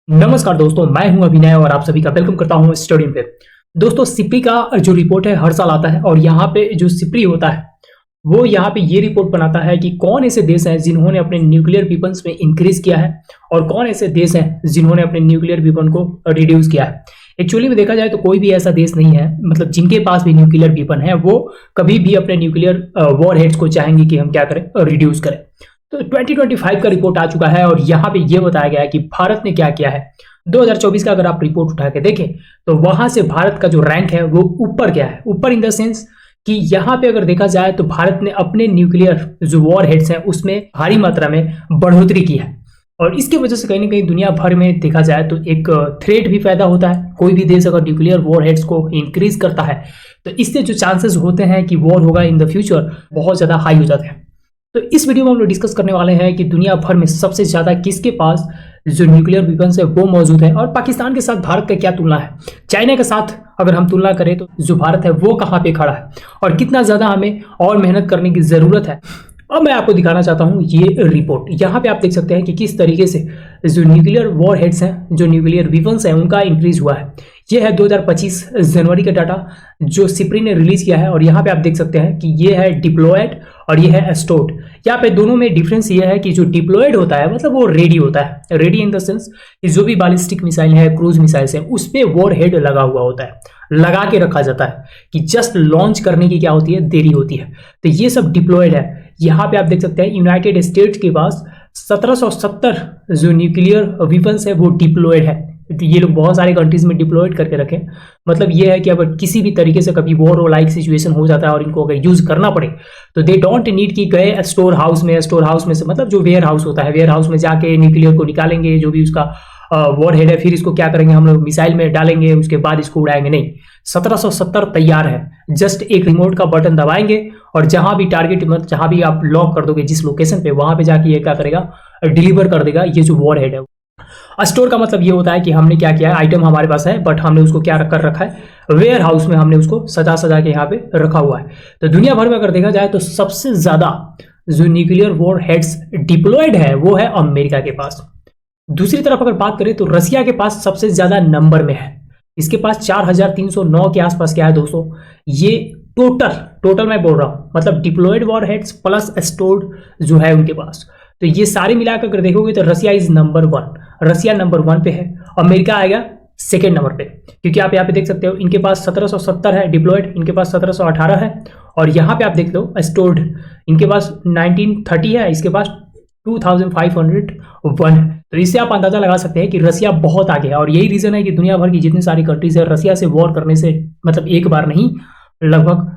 नमस्कार दोस्तों, मैं हूं अभिनय और आप सभी का वेलकम करता हूं स्टडी पे। दोस्तों, सिप्री का जो रिपोर्ट है हर साल आता है और यहाँ पे जो सिप्री होता है वो यहाँ पे ये रिपोर्ट बनाता है कि कौन ऐसे देश हैं जिन्होंने अपने न्यूक्लियर वेपन्स में इंक्रीज किया है और कौन ऐसे देश हैं जिन्होंने अपने न्यूक्लियर वेपन को रिड्यूस किया है। एक्चुअली में देखा जाए तो कोई भी ऐसा देश नहीं है, मतलब जिनके पास भी न्यूक्लियर वेपन है वो कभी भी अपने न्यूक्लियर वॉर हेड्स को चाहेंगे कि हम क्या करें, रिड्यूस करें। तो 2025 का रिपोर्ट आ चुका है और यहाँ पे ये बताया गया है कि भारत ने क्या किया है। 2024 का अगर आप रिपोर्ट उठा के देखें तो वहां से भारत का जो रैंक है वो ऊपर गया है, ऊपर इन द सेंस कि यहाँ पे अगर देखा जाए तो भारत ने अपने न्यूक्लियर जो वॉर हेड्स हैं उसमें भारी मात्रा में बढ़ोतरी की है और इसकी वजह से कहीं ना कहीं दुनिया भर में देखा जाए तो एक थ्रेट भी पैदा होता है। कोई भी देश अगर न्यूक्लियर वॉर हेड्स को इंक्रीज करता है तो इससे जो चांसेस होते हैं कि वॉर होगा इन द फ्यूचर बहुत ज्यादा हाई हो जाते हैं। तो इस वीडियो में हम लोग डिस्कस करने वाले हैं कि दुनिया भर में सबसे ज्यादा किसके पास जो न्यूक्लियर वेपन्स है वो मौजूद है और पाकिस्तान के साथ भारत का क्या तुलना है, चाइना के साथ अगर हम तुलना करें तो जो भारत है वो कहाँ पे खड़ा है और कितना ज्यादा हमें और मेहनत करने की जरूरत है। अब मैं आपको दिखाना चाहता हूं ये रिपोर्ट। यहाँ पे आप देख सकते हैं कि किस तरीके से जो न्यूक्लियर वॉर हेड्स हैं, जो न्यूक्लियर वेपन्स हैं, उनका इंक्रीज हुआ है। ये है 2025 जनवरी का डाटा जो सिप्री ने रिलीज किया है और यहाँ पे आप देख सकते हैं कि ये है डिप्लॉयड और ये है स्टोर्ड। यहाँ पे दोनों में डिफरेंस ये है कि जो डिप्लॉयड होता है मतलब वो रेडी होता है, रेडी इन द सेंस कि जो भी बैलिस्टिक मिसाइल है, क्रूज मिसाइल्स है, उस पे वॉर हेड लगा हुआ होता है, लगा के रखा जाता है कि जस्ट लॉन्च करने की क्या होती है, देरी होती है। तो ये सब डिप्लॉयड है। यहाँ पे आप देख सकते हैं यूनाइटेड स्टेट्स के पास 1770 जो न्यूक्लियर वेपन्स है वो डिप्लॉयड है। तो ये लोग बहुत सारे कंट्रीज में डिप्लॉयड करके रखें, मतलब ये है कि अगर किसी भी तरीके से कभी वॉर लाइक सिचुएशन हो जाता है और इनको अगर यूज करना पड़े तो दे डोंट नीड कि गए स्टोर हाउस में से मतलब जो वेयर हाउस होता है, वेयर हाउस में जाके न्यूक्लियर को निकालेंगे, जो भी उसका वॉर हेड है, फिर इसको क्या करेंगे हम लोग मिसाइल में डालेंगे, उसके बाद इसको उड़ाएंगे। नहीं, 1770 तैयार है। जस्ट एक रिमोट का बटन दबाएंगे और जहां भी टारगेट, मतलब जहां भी आप लॉक कर दोगे जिस लोकेशन पे, वहां पे जाके ये क्या करेगा, डिलीवर कर देगा ये जो वॉर हेड है। स्टोर का मतलब ये होता है कि हमने क्या किया है, आइटम हमारे पास है बट हमने उसको क्या कर रखा है, वेयर हाउस में हमने उसको सजा सजा के यहाँ पे रखा हुआ है। तो दुनिया भर में अगर देखा जाए तो सबसे ज्यादा जो न्यूक्लियर वॉर हेड्स डिप्लॉयड है वो है अमेरिका के पास। दूसरी तरफ अगर बात करें तो रसिया के पास सबसे ज्यादा नंबर में है, इसके पास 4309 के आसपास क्या है दोस्तों। ये टोटल मैं बोल रहा हूं, मतलब deployed warheads plus stored जो है उनके पास। तो ये सारे मिलाकर अगर देखोगे तो Russia is number 1, Russia number 1 पे है। अमेरिका आएगा सेकेंड नंबर पे, क्योंकि आप यहाँ पे देख सकते हो इनके पास 1770 है डिप्लॉयड, इनके पास 1718 है और यहाँ पे आप देख लो स्टोर्ड इनके पास 1930 है, इसके पास 2501 है। तो इससे आप अंदाजा लगा सकते हैं कि रसिया बहुत आगे है और यही रीजन है कि दुनिया भर की जितनी सारी कंट्रीज है रसिया से वॉर करने से मतलब एक बार नहीं लगभग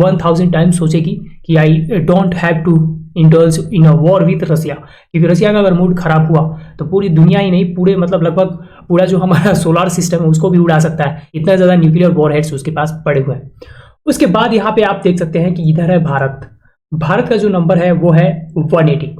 1000 टाइम्स सोचेगी कि I don't have to indulge in a war with Russia, क्योंकि रसिया का अगर मूड खराब हुआ तो पूरी दुनिया ही नहीं, पूरे मतलब लगभग पूरा जो हमारा सोलर सिस्टम है उसको भी उड़ा सकता है। इतना ज्यादा न्यूक्लियर वॉर हेड्स उसके पास पड़े हुए हैं। उसके बाद यहाँ पे आप देख सकते हैं कि इधर है भारत। भारत का जो नंबर है वो है 180।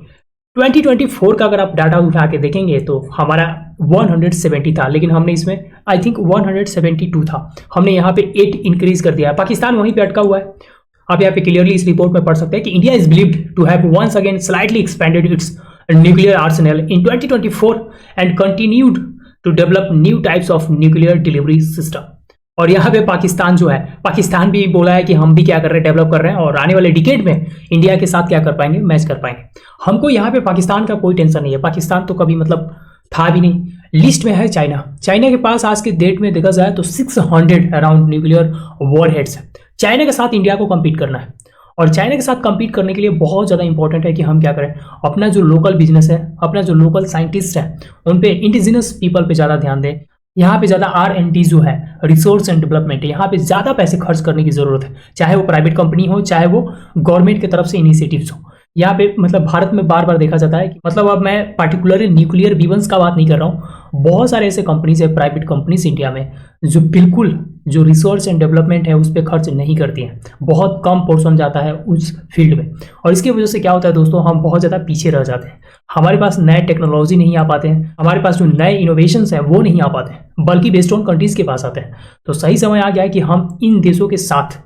2024 का अगर आप डाटा उठा के देखेंगे तो हमारा 170 था, लेकिन हमने इसमें आई थिंक 172 था, हमने यहाँ पे 8 इंक्रीज कर दिया है। पाकिस्तान वहीं पे अटका हुआ है। आप यहाँ पे क्लियरली इस रिपोर्ट में पढ़ सकते हैं कि India is believed to have once again slightly expanded its nuclear arsenal in 2024 and continued to develop new types of nuclear delivery system. और यहाँ पे पाकिस्तान जो है, पाकिस्तान भी बोला है कि हम भी क्या कर रहे हैं, डेवलप कर रहे हैं और आने वाले डिकेड में इंडिया के साथ क्या कर पाएंगे, मैच कर पाएंगे। हमको यहाँ पे पाकिस्तान का कोई टेंशन नहीं है, पाकिस्तान तो कभी मतलब था भी नहीं। लिस्ट में है चाइना। चाइना के पास आज के डेट में देखा जाए तो 600 अराउंड न्यूक्लियर वॉर हेड्स है। चाइना के साथ इंडिया को compete करना है और चाइना के साथ compete करने के लिए बहुत ज़्यादा इंपॉर्टेंट है कि हम क्या करें, अपना जो लोकल बिजनेस है, अपना जो लोकल साइंटिस्ट है, उन पे इंडिजिनस पीपल पे ज़्यादा ध्यान दें। यहाँ पे ज़्यादा R&D जो है, रिसोर्स एंड डेवलपमेंट है, यहाँ पे ज़्यादा पैसे खर्च करने की ज़रूरत है, चाहे वो प्राइवेट कंपनी हो चाहे वो गवर्नमेंट की तरफ से इनिशिएटिव्स हो। यहाँ पे मतलब भारत में बार बार देखा जाता है कि मतलब अब मैं पार्टिकुलरली न्यूक्लियर वेपन्स का बात नहीं कर रहा हूँ, बहुत सारे ऐसे कंपनीज है, प्राइवेट कंपनीज इंडिया में जो बिल्कुल जो रिसर्च एंड डेवलपमेंट है उस पर खर्च नहीं करती हैं, बहुत कम पोर्शन जाता है उस फील्ड में और इसकी वजह से क्या होता है दोस्तों, हम बहुत ज़्यादा पीछे रह जाते हैं। हमारे पास नए टेक्नोलॉजी नहीं आ पाते हैं, हमारे पास जो नए इनोवेशंस हैं वो नहीं आ पाते हैं, बल्कि वेस्टर्न कंट्रीज के पास आते हैं। तो सही समय आ गया है कि हम इन देशों के साथ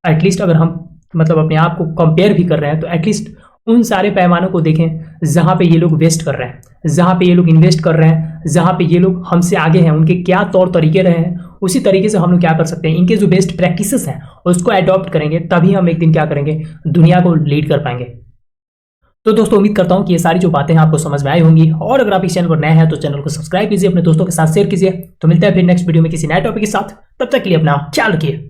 एटलीस्ट अगर हम मतलब अपने आप को कंपेयर भी कर रहे हैं तो एटलीस्ट उन सारे पैमानों को देखें जहां पे ये लोग वेस्ट कर रहे हैं, जहां पे ये लोग इन्वेस्ट कर रहे हैं, जहां पे ये लोग हमसे आगे हैं, उनके क्या तौर तरीके रहे हैं, उसी तरीके से हम लोग क्या कर सकते हैं, इनके जो बेस्ट प्रैक्टिसेस हैं उसको अडॉप्ट करेंगे, तभी हम एक दिन क्या करेंगे, दुनिया को लीड कर पाएंगे। तो दोस्तों उम्मीद करता हूं कि ये सारी जो बातें हैं आपको समझ में आई होंगी, और अगर आप इस चैनल पर नए हैं तो चैनल को सब्सक्राइब कीजिए, अपने दोस्तों के साथ शेयर कीजिए। तो मिलते हैं फिर नेक्स्ट वीडियो में किसी नए टॉपिक के साथ, तब तक के लिए अपना ख्याल रखिए।